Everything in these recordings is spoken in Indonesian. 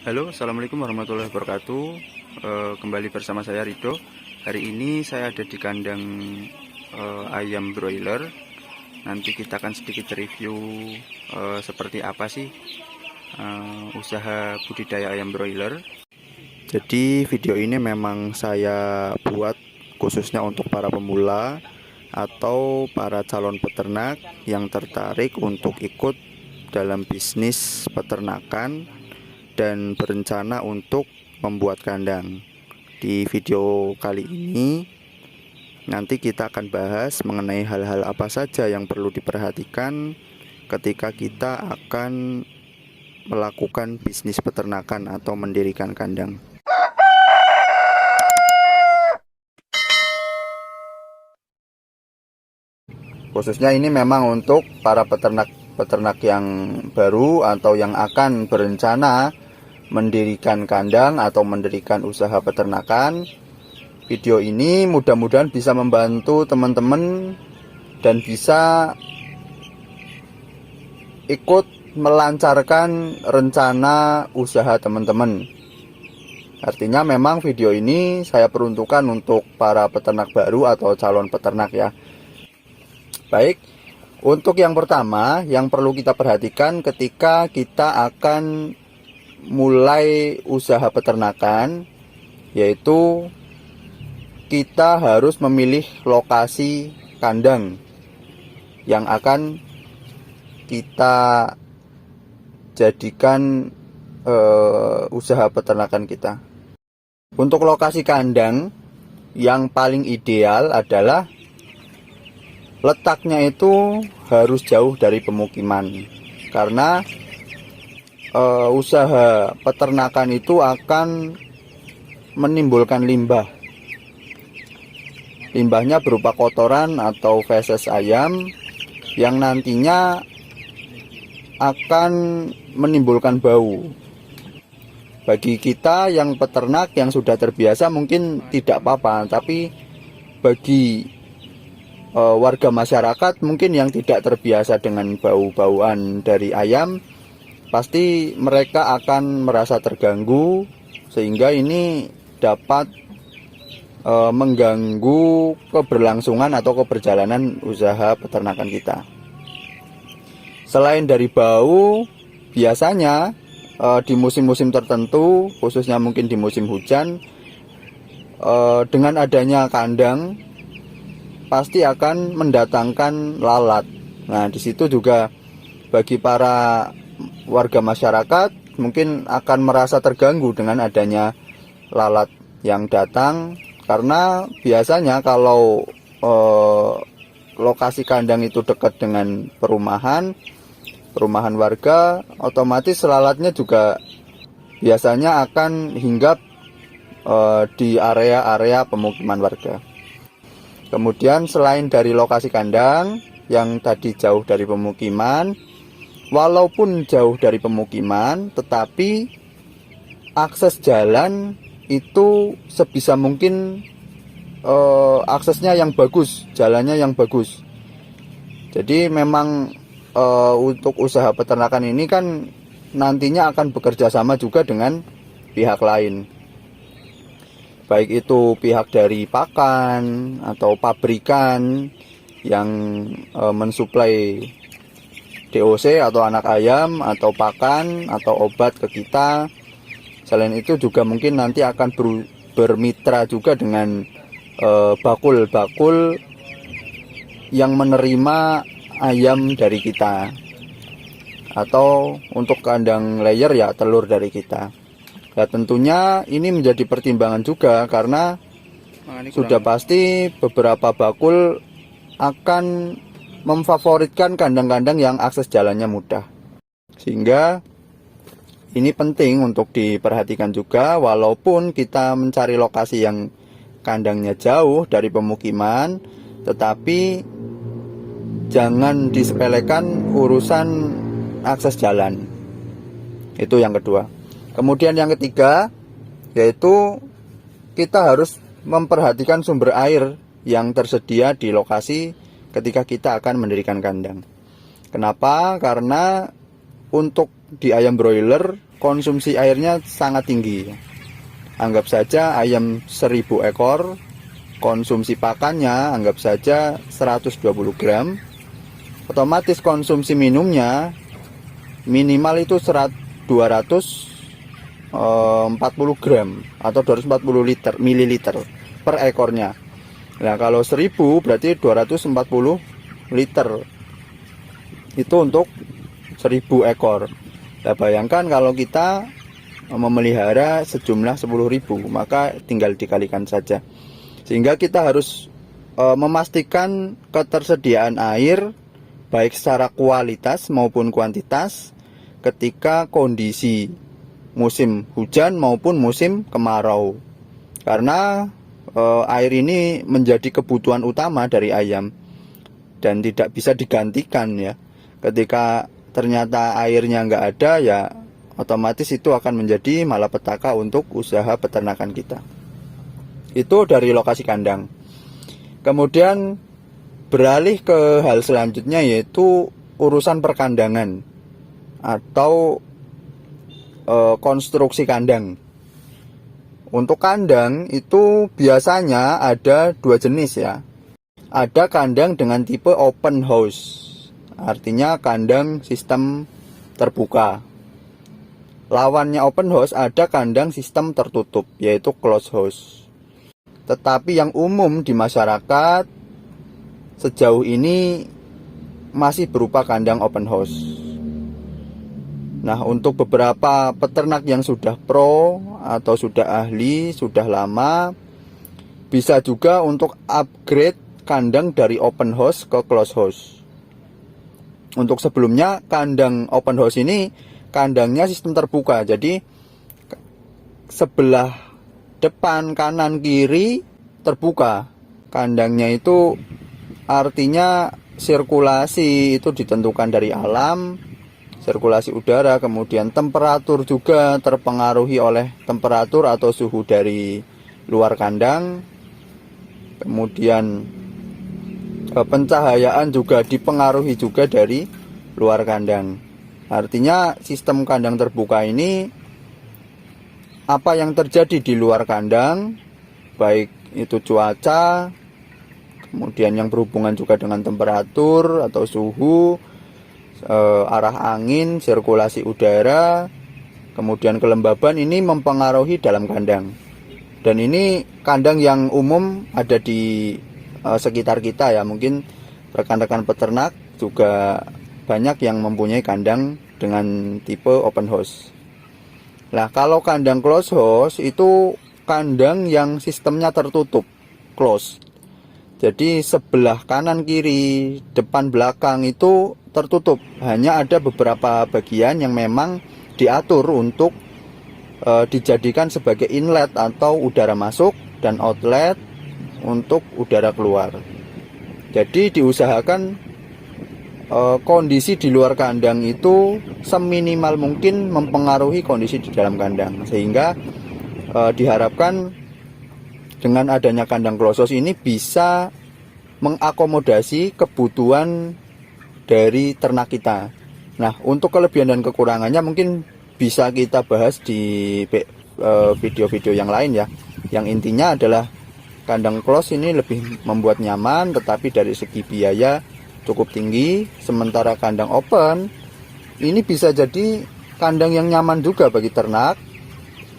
Halo, assalamualaikum warahmatullahi wabarakatuh. Kembali bersama saya Rido. Hari ini saya ada di kandang ayam broiler. Nanti kita akan sedikit review seperti apa sih usaha budidaya ayam broiler. Jadi video ini memang saya buat khususnya untuk para pemula atau para calon peternak yang tertarik untuk ikut dalam bisnis peternakan dan berencana untuk membuat kandang. Di video kali ini nanti kita akan bahas mengenai hal-hal apa saja yang perlu diperhatikan ketika kita akan melakukan bisnis peternakan atau mendirikan kandang. Khususnya ini memang untuk para peternak yang baru atau yang akan berencana mendirikan kandang atau mendirikan usaha peternakan. Video ini mudah-mudahan bisa membantu teman-teman dan bisa ikut melancarkan rencana usaha teman-teman. Artinya memang video ini saya peruntukkan untuk para peternak baru atau calon peternak ya. Baik, untuk yang pertama yang perlu kita perhatikan ketika kita akan mulai usaha peternakan, yaitu kita harus memilih lokasi kandang yang akan kita jadikan usaha peternakan kita. Untuk lokasi kandang yang paling ideal adalah letaknya itu harus jauh dari pemukiman, karena usaha peternakan itu akan menimbulkan limbah. Limbahnya berupa kotoran atau feses ayam yang nantinya akan menimbulkan bau. Bagi kita yang peternak yang sudah terbiasa mungkin tidak apa-apa, tapi bagi warga masyarakat mungkin yang tidak terbiasa dengan bau-bauan dari ayam, pasti mereka akan merasa terganggu, sehingga ini dapat mengganggu keberlangsungan atau keberjalanan usaha peternakan kita. Selain dari bau, biasanya di musim-musim tertentu, khususnya mungkin di musim hujan, dengan adanya kandang pasti akan mendatangkan lalat. Nah, di situ juga bagi para warga masyarakat mungkin akan merasa terganggu dengan adanya lalat yang datang, karena biasanya kalau lokasi kandang itu dekat dengan perumahan warga, otomatis lalatnya juga biasanya akan hinggap di area-area pemukiman warga. Kemudian selain dari lokasi kandang yang tadi jauh dari pemukiman, walaupun jauh dari pemukiman, tetapi akses jalan itu sebisa mungkin aksesnya yang bagus, jalannya yang bagus. Jadi memang untuk usaha peternakan ini kan nantinya akan bekerja sama juga dengan pihak lain, baik itu pihak dari pakan atau pabrikan yang mensuplai DOC atau anak ayam atau pakan atau obat ke kita. Selain itu juga mungkin nanti akan bermitra juga dengan bakul-bakul yang menerima ayam dari kita, atau untuk kandang layer ya telur dari kita. Ya tentunya ini menjadi pertimbangan juga, karena sudah pasti beberapa bakul akan memfavoritkan kandang-kandang yang akses jalannya mudah. Sehingga ini penting untuk diperhatikan juga, walaupun kita mencari lokasi yang kandangnya jauh dari pemukiman, tetapi jangan disepelekan urusan akses jalan. Itu yang kedua. Kemudian yang ketiga, yaitu kita harus memperhatikan sumber air yang tersedia di lokasi ketika kita akan mendirikan kandang. Kenapa? Karena untuk di ayam broiler konsumsi airnya sangat tinggi. Anggap saja ayam 1000 ekor, konsumsi pakannya anggap saja 120 gram. Otomatis konsumsi minumnya minimal itu 240 gram atau 240 mililiter per ekornya. Nah, kalau 1000 berarti 240 liter. Itu untuk 1000 ekor. Nah, bayangkan kalau kita memelihara sejumlah 10.000, maka tinggal dikalikan saja. Sehingga kita harus memastikan ketersediaan air baik secara kualitas maupun kuantitas ketika kondisi musim hujan maupun musim kemarau. Karena air ini menjadi kebutuhan utama dari ayam dan tidak bisa digantikan ya. Ketika ternyata airnya nggak ada, ya otomatis itu akan menjadi malapetaka untuk usaha peternakan kita. Itu dari lokasi kandang. Kemudian beralih ke hal selanjutnya, yaitu urusan perkandangan atau konstruksi kandang. Untuk kandang itu biasanya ada dua jenis ya. Ada kandang dengan tipe open house, artinya kandang sistem terbuka. Lawannya open house ada kandang sistem tertutup, yaitu closed house. Tetapi yang umum di masyarakat sejauh ini masih berupa kandang open house. Nah, untuk beberapa peternak yang sudah pro atau sudah ahli, sudah lama, bisa juga untuk upgrade kandang dari open house ke closed house. Untuk sebelumnya kandang open house ini kandangnya sistem terbuka, jadi sebelah depan, kanan, kiri terbuka. Kandangnya itu artinya sirkulasi itu ditentukan dari alam, sirkulasi udara, kemudian temperatur juga terpengaruhi oleh temperatur atau suhu dari luar kandang. Kemudian pencahayaan juga dipengaruhi juga dari luar kandang. Artinya sistem kandang terbuka ini, apa yang terjadi di luar kandang, baik itu cuaca, kemudian yang berhubungan juga dengan temperatur atau suhu, arah angin, sirkulasi udara, kemudian kelembaban, ini mempengaruhi dalam kandang. Dan ini kandang yang umum ada di sekitar kita ya. Mungkin rekan-rekan peternak juga banyak yang mempunyai kandang dengan tipe open house. Nah, kalau kandang closed house itu kandang yang sistemnya tertutup, close. Jadi sebelah kanan, kiri, depan, belakang itu tertutup. Hanya ada beberapa bagian yang memang diatur untuk dijadikan sebagai inlet atau udara masuk dan outlet untuk udara keluar. Jadi diusahakan kondisi di luar kandang itu seminimal mungkin mempengaruhi kondisi di dalam kandang, sehingga diharapkan dengan adanya kandang closed house ini bisa mengakomodasi kebutuhan dari ternak kita. Nah, untuk kelebihan dan kekurangannya mungkin bisa kita bahas di video-video yang lain ya. Yang intinya adalah kandang close ini lebih membuat nyaman, tetapi dari segi biaya cukup tinggi. Sementara kandang open ini bisa jadi kandang yang nyaman juga bagi ternak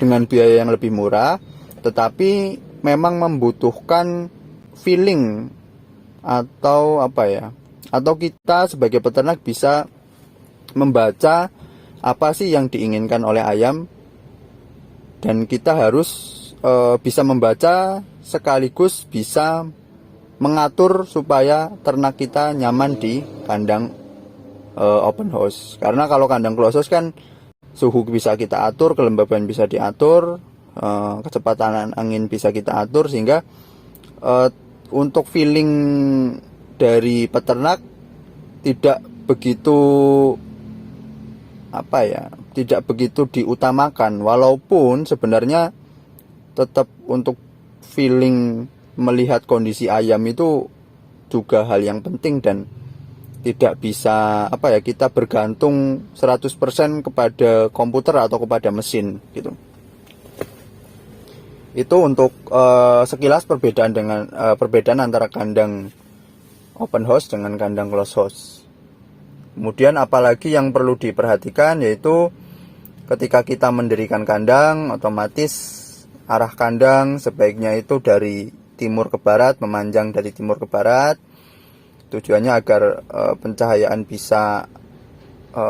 dengan biaya yang lebih murah, tetapi memang membutuhkan feeling atau apa ya, atau kita sebagai peternak bisa membaca apa sih yang diinginkan oleh ayam, dan kita harus bisa membaca sekaligus bisa mengatur supaya ternak kita nyaman di kandang open house. Karena kalau kandang closed house kan suhu bisa kita atur, kelembaban bisa diatur, kecepatan angin bisa kita atur, sehingga untuk feeling dari peternak tidak begitu tidak begitu diutamakan, walaupun sebenarnya tetap untuk feeling melihat kondisi ayam itu juga hal yang penting dan tidak bisa kita bergantung 100% kepada komputer atau kepada mesin gitu. Itu untuk sekilas perbedaan antara kandang open house dengan kandang closed house. Kemudian apalagi yang perlu diperhatikan yaitu ketika kita mendirikan kandang, otomatis arah kandang sebaiknya itu dari timur ke barat, memanjang dari timur ke barat. Tujuannya agar pencahayaan bisa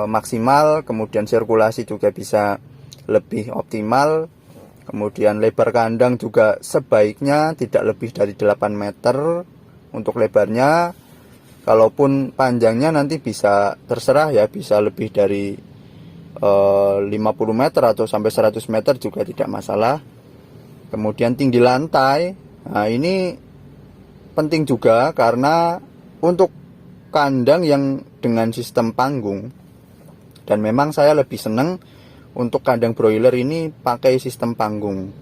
maksimal, kemudian sirkulasi juga bisa lebih optimal. Kemudian lebar kandang juga sebaiknya tidak lebih dari 8 meter untuk lebarnya. Kalaupun panjangnya nanti bisa terserah ya, bisa lebih dari 50 meter atau sampai 100 meter juga tidak masalah. Kemudian tinggi lantai, nah ini penting juga karena untuk kandang yang dengan sistem panggung, dan memang saya lebih senang untuk kandang broiler ini pakai sistem panggung.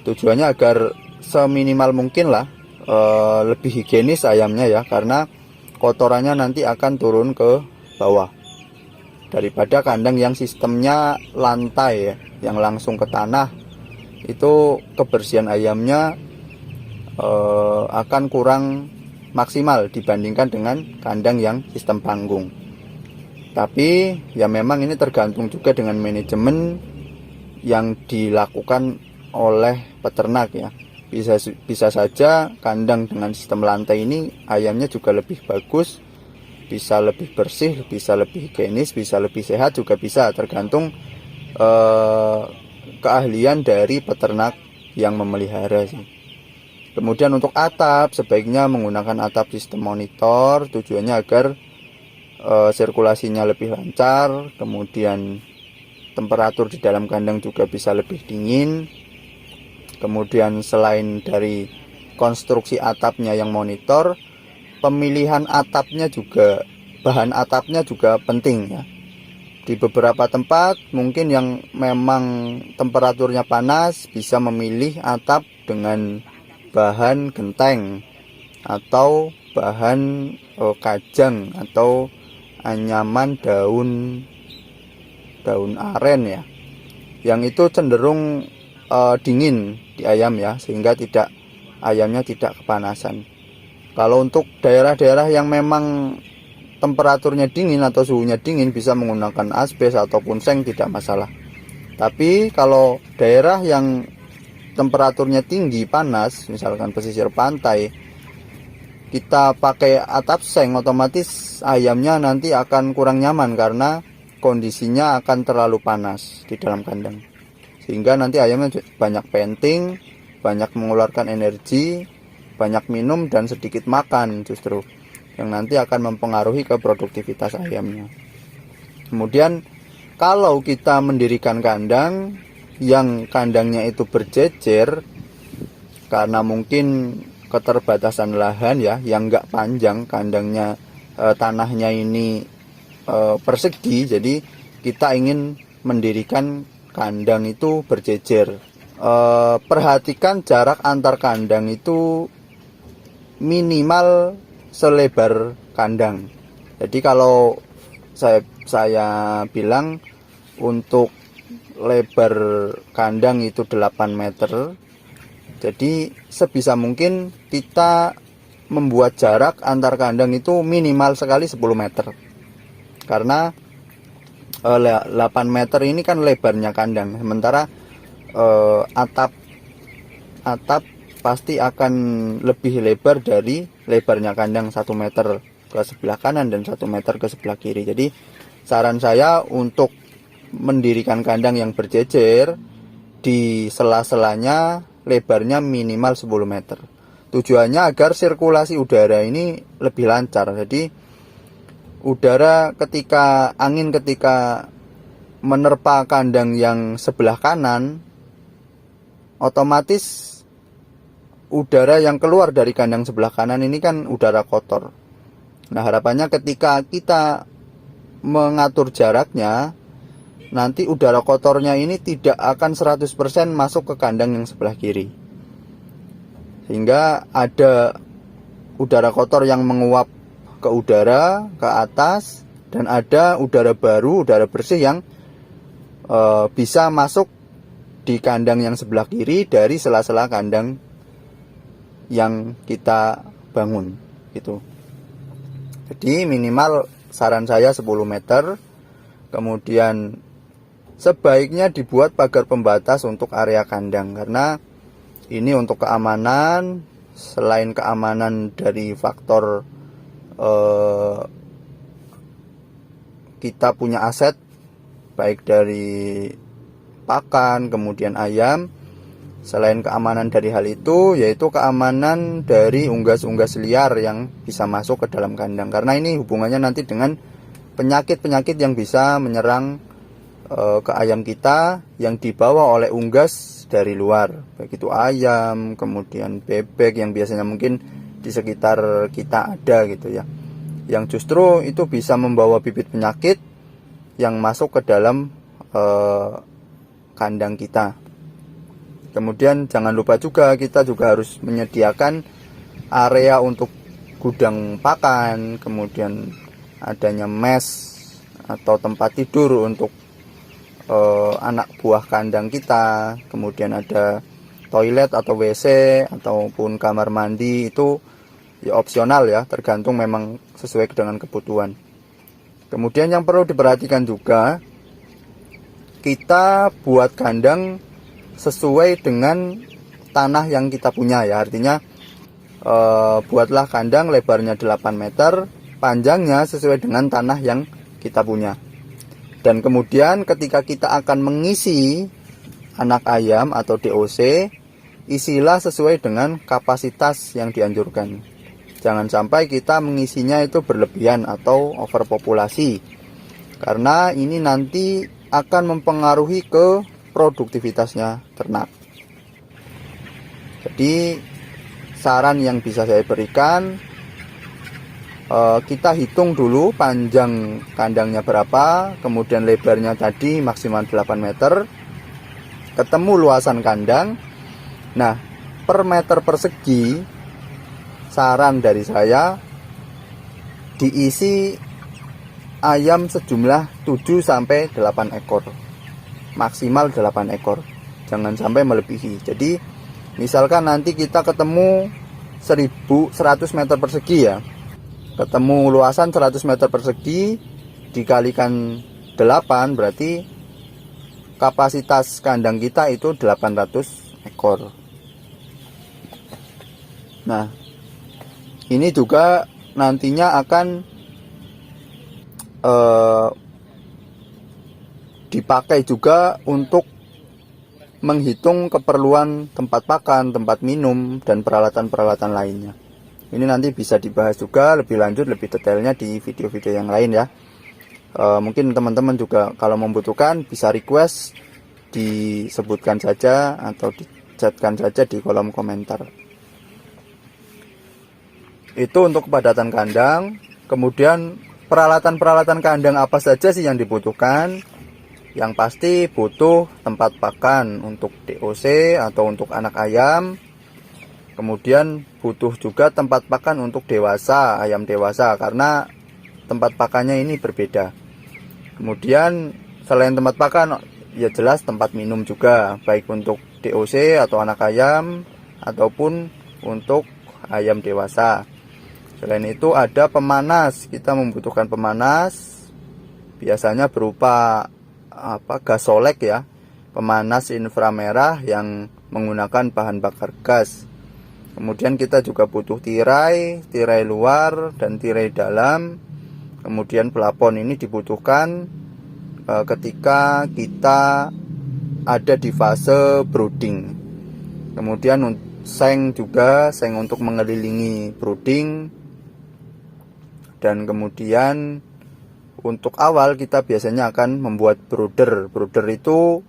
Tujuannya agar seminimal mungkin lah lebih higienis ayamnya ya, karena kotorannya nanti akan turun ke bawah daripada kandang yang sistemnya lantai ya, yang langsung ke tanah. Itu kebersihan ayamnya akan kurang maksimal dibandingkan dengan kandang yang sistem panggung. Tapi ya memang ini tergantung juga dengan manajemen yang dilakukan oleh peternak ya. Bisa saja kandang dengan sistem lantai ini ayamnya juga lebih bagus, bisa lebih bersih, bisa lebih higienis, bisa lebih sehat, juga bisa tergantung keahlian dari peternak yang memelihara sih. Kemudian untuk atap sebaiknya menggunakan atap sistem monitor, tujuannya agar sirkulasinya lebih lancar, kemudian temperatur di dalam kandang juga bisa lebih dingin. Kemudian selain dari konstruksi atapnya yang monitor, pemilihan atapnya juga, bahan atapnya juga penting ya. Di beberapa tempat mungkin yang memang temperaturnya panas bisa memilih atap dengan bahan genteng atau bahan kajang atau anyaman daun aren ya, yang itu cenderung dingin di ayam ya, sehingga ayamnya tidak kepanasan. Kalau untuk daerah-daerah yang memang temperaturnya dingin atau suhunya dingin, bisa menggunakan asbes ataupun seng, tidak masalah. Tapi kalau daerah yang temperaturnya tinggi panas, misalkan pesisir pantai, kita pakai atap seng, otomatis ayamnya nanti akan kurang nyaman karena kondisinya akan terlalu panas di dalam kandang, sehingga nanti ayamnya banyak panting, banyak mengeluarkan energi, banyak minum dan sedikit makan, justru yang nanti akan mempengaruhi ke produktivitas ayamnya. Kemudian kalau kita mendirikan kandang yang kandangnya itu berjejer, karena mungkin keterbatasan lahan ya, yang enggak panjang kandangnya, tanahnya ini persegi, jadi kita ingin mendirikan kandang itu berjejer. Perhatikan jarak antar kandang itu minimal selebar kandang. Jadi kalau saya bilang untuk lebar kandang itu 8 meter, jadi sebisa mungkin kita membuat jarak antar kandang itu minimal sekali 10 meter. Karena 8 meter ini kan lebarnya kandang, sementara atap pasti akan lebih lebar dari lebarnya kandang 1 meter ke sebelah kanan dan 1 meter ke sebelah kiri. Jadi saran saya untuk mendirikan kandang yang berjejer, di sela-selanya lebarnya minimal 10 meter. Tujuannya agar sirkulasi udara ini lebih lancar. Jadi angin ketika menerpa kandang yang sebelah kanan, otomatis udara yang keluar dari kandang sebelah kanan ini kan udara kotor. Nah, harapannya ketika kita mengatur jaraknya, nanti udara kotornya ini tidak akan 100% masuk ke kandang yang sebelah kiri, sehingga ada udara kotor yang menguap ke udara, ke atas, dan ada udara baru, udara bersih yang bisa masuk di kandang yang sebelah kiri dari sela-sela kandang yang kita bangun gitu. Jadi minimal saran saya 10 meter. Kemudian sebaiknya dibuat pagar pembatas untuk area kandang, karena ini untuk keamanan. Selain keamanan dari faktor kita punya aset baik dari pakan, kemudian ayam. Selain keamanan dari hal itu, yaitu keamanan dari unggas-unggas liar yang bisa masuk ke dalam kandang. Karena ini hubungannya nanti dengan penyakit-penyakit yang bisa menyerang ke ayam kita yang dibawa oleh unggas dari luar. Baik itu ayam, kemudian bebek yang biasanya mungkin di sekitar kita ada gitu ya. Yang justru itu bisa membawa bibit penyakit yang masuk ke dalam kandang kita. Kemudian jangan lupa juga kita juga harus menyediakan area untuk gudang pakan, kemudian adanya mes atau tempat tidur untuk anak buah kandang kita, kemudian ada toilet atau WC ataupun kamar mandi. Itu ya opsional ya, tergantung memang sesuai dengan kebutuhan. Kemudian yang perlu diperhatikan juga, kita buat kandang sesuai dengan tanah yang kita punya ya. Artinya buatlah kandang lebarnya 8 meter, panjangnya sesuai dengan tanah yang kita punya. Dan kemudian ketika kita akan mengisi anak ayam atau DOC, isilah sesuai dengan kapasitas yang dianjurkan. Jangan sampai kita mengisinya itu berlebihan atau overpopulasi, karena ini nanti akan mempengaruhi ke produktivitasnya ternak. Jadi saran yang bisa saya berikan, kita hitung dulu panjang kandangnya berapa, kemudian lebarnya tadi maksimal 8 meter, ketemu luasan kandang. Nah, per meter persegi saran dari saya diisi ayam sejumlah 7-8 ekor, maksimal 8 ekor, jangan sampai melebihi. Jadi misalkan nanti kita ketemu 1100 meter persegi ya, ketemu luasan 100 meter persegi dikalikan 8, berarti kapasitas kandang kita itu 800 ekor. Nah, ini juga nantinya akan dipakai juga untuk menghitung keperluan tempat pakan, tempat minum, dan peralatan-peralatan lainnya. Ini nanti bisa dibahas juga lebih lanjut, lebih detailnya di video-video yang lain ya. Mungkin teman-teman juga kalau membutuhkan bisa request, disebutkan saja atau dicatkan saja di kolom komentar. Itu untuk kepadatan kandang. Kemudian peralatan-peralatan kandang apa saja sih yang dibutuhkan? Yang pasti butuh tempat pakan untuk DOC atau untuk anak ayam. Kemudian butuh juga tempat pakan untuk dewasa, ayam dewasa, karena tempat pakannya ini berbeda. Kemudian selain tempat pakan, ya jelas tempat minum juga, baik untuk DOC atau anak ayam ataupun untuk ayam dewasa. Selain itu ada pemanas, kita membutuhkan pemanas, biasanya berupa gasolek ya, pemanas inframerah yang menggunakan bahan bakar gas. Kemudian kita juga butuh tirai luar dan tirai dalam. Kemudian pelapon ini dibutuhkan ketika kita ada di fase brooding. Kemudian seng juga, seng untuk mengelilingi brooding. Dan kemudian untuk awal kita biasanya akan membuat brooder. Brooder itu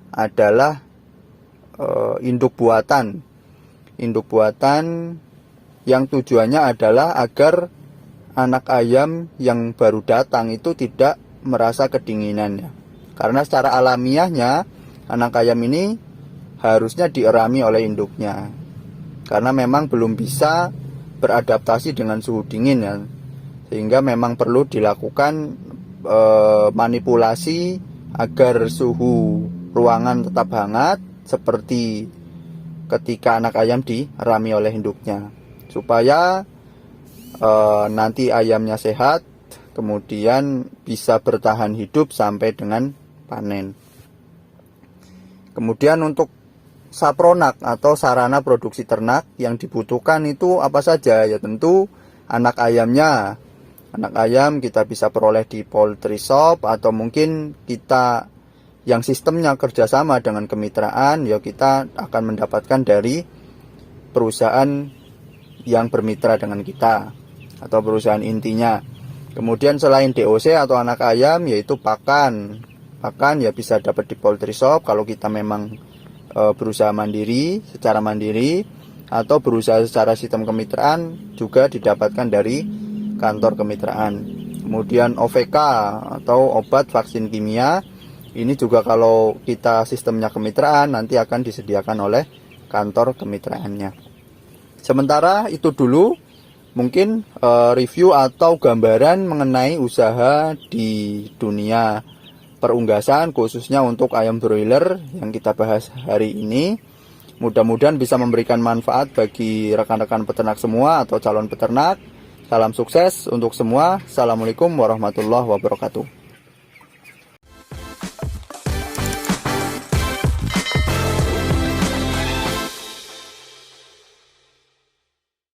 adalah induk buatan yang tujuannya adalah agar anak ayam yang baru datang itu tidak merasa kedinginan ya. Karena secara alamiahnya anak ayam ini harusnya dierami oleh induknya, karena memang belum bisa beradaptasi dengan suhu dingin ya. sehingga memang perlu dilakukan manipulasi agar suhu ruangan tetap hangat seperti ketika anak ayam dirami oleh induknya, supaya nanti ayamnya sehat, kemudian bisa bertahan hidup sampai dengan panen. Kemudian untuk sapronak atau sarana produksi ternak yang dibutuhkan itu apa saja? Ya tentu anak ayamnya. Anak ayam kita bisa peroleh di poultry shop, atau mungkin kita yang sistemnya kerjasama dengan kemitraan, ya kita akan mendapatkan dari perusahaan yang bermitra dengan kita atau perusahaan intinya. Kemudian selain DOC atau anak ayam, yaitu pakan ya bisa dapat di poultry shop kalau kita memang berusaha mandiri, secara mandiri, atau berusaha secara sistem kemitraan juga didapatkan dari kantor kemitraan. Kemudian OVK atau obat vaksin kimia, ini juga kalau kita sistemnya kemitraan nanti akan disediakan oleh kantor kemitraannya. Sementara itu dulu mungkin review atau gambaran mengenai usaha di dunia perunggasan, khususnya untuk ayam broiler yang kita bahas hari ini. Mudah-mudahan bisa memberikan manfaat bagi rekan-rekan peternak semua atau calon peternak. Salam sukses untuk semua. Assalamualaikum warahmatullahi wabarakatuh.